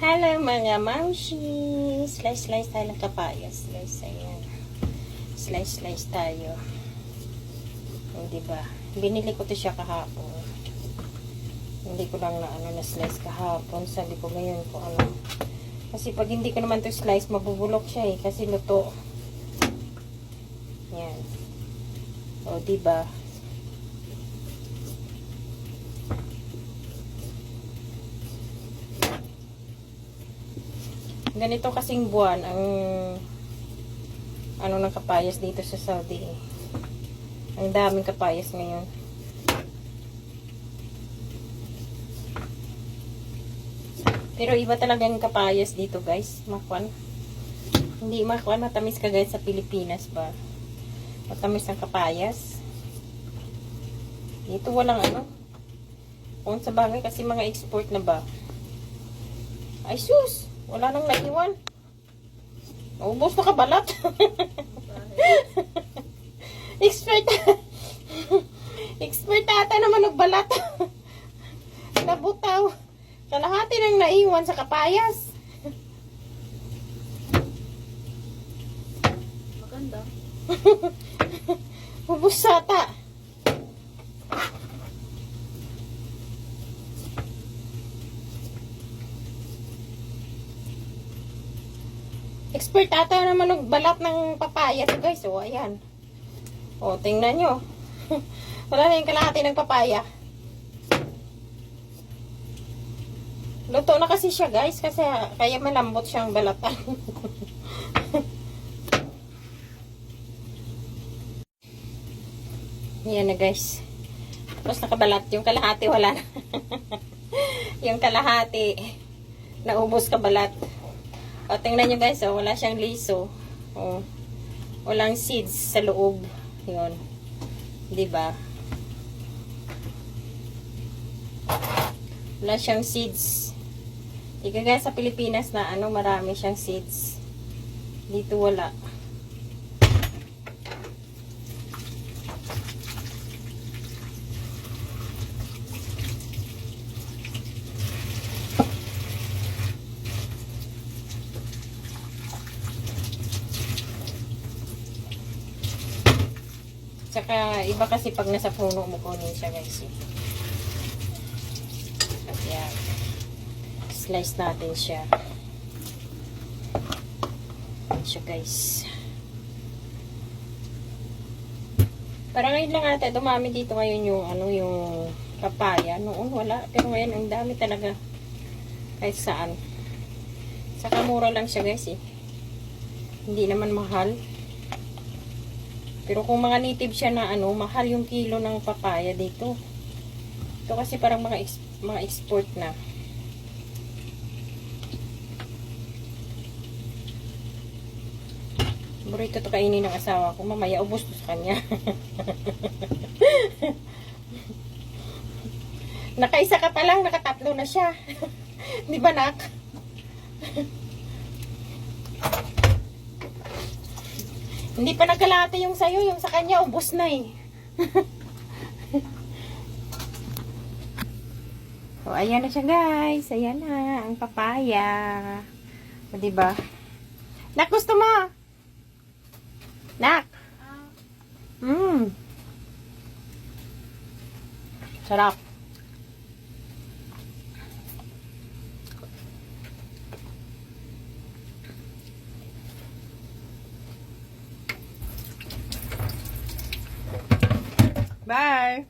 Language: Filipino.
Hello mga mamshi! Slice tayo ng kapayas. Ayan. Slice tayo. O, diba? Binili ko to siya kahapon. Hindi ko lang na slice kahapon. Sabi ko ngayon ko Kasi pag hindi ko naman to slice, mabubulok siya eh. Kasi luto. Yan. O, diba? Ganito kasing buwan ang ng kapayas dito sa Saudi. Ang daming kapayas ngayon. Pero iba talaga yung kapayas dito, guys. Makwan. Hindi makwan, matamis ka guys sa Pilipinas ba? Matamis ang kapayas. Dito walang kung sa bagay kasi mga export na ba. Ay sus! Wala nang naiwan. Naubos na kabalat. Expert. Expert ata naman nagbalat. Nabutaw. Kalahati nang naiwan sa kapayas. Maganda. Ubus ata. Expert ata naman nagbalat ng papaya to guys. O, ayan. O, tingnan nyo. Wala na yung kalahati ng papaya. Luto na kasi siya guys. Kasi kaya malambot siyang balatan. Ayan na guys. Tapos nakabalat. Yung kalahati wala na. Yung kalahati naubos kabalat. O, tingnan nyo guys, wala siyang liso. O, walang seeds sa loob. Yun. Diba? Wala siyang seeds. Ika guys, sa Pilipinas na marami siyang seeds. Dito wala. Tsaka, iba kasi pag nasa puno mo kunin siya guys. At yan. Slice natin siya. Yan siya guys. Parang ngayon lang ata dumami dito ngayon yung papaya. Noon wala. Pero ngayon ang dami talaga. Kahit saan. Saka mura lang siya guys eh. Hindi naman mahal. Pero kung mga native siya na mahal yung kilo ng papaya dito. Ito kasi parang mga export na. Burrito to kainin ng asawa ko. Mamaya ubos to sa kanya. Nakaisa ka pa lang, nakatatlo na siya. Di ba nak? Hindi pa nagkalate yung sayo, yung sa kanya, ubos na eh. O, ayan na siya guys. Ayan na, ang papaya. O, diba? Nak, gusto mo? Nak? Sarap. Bye!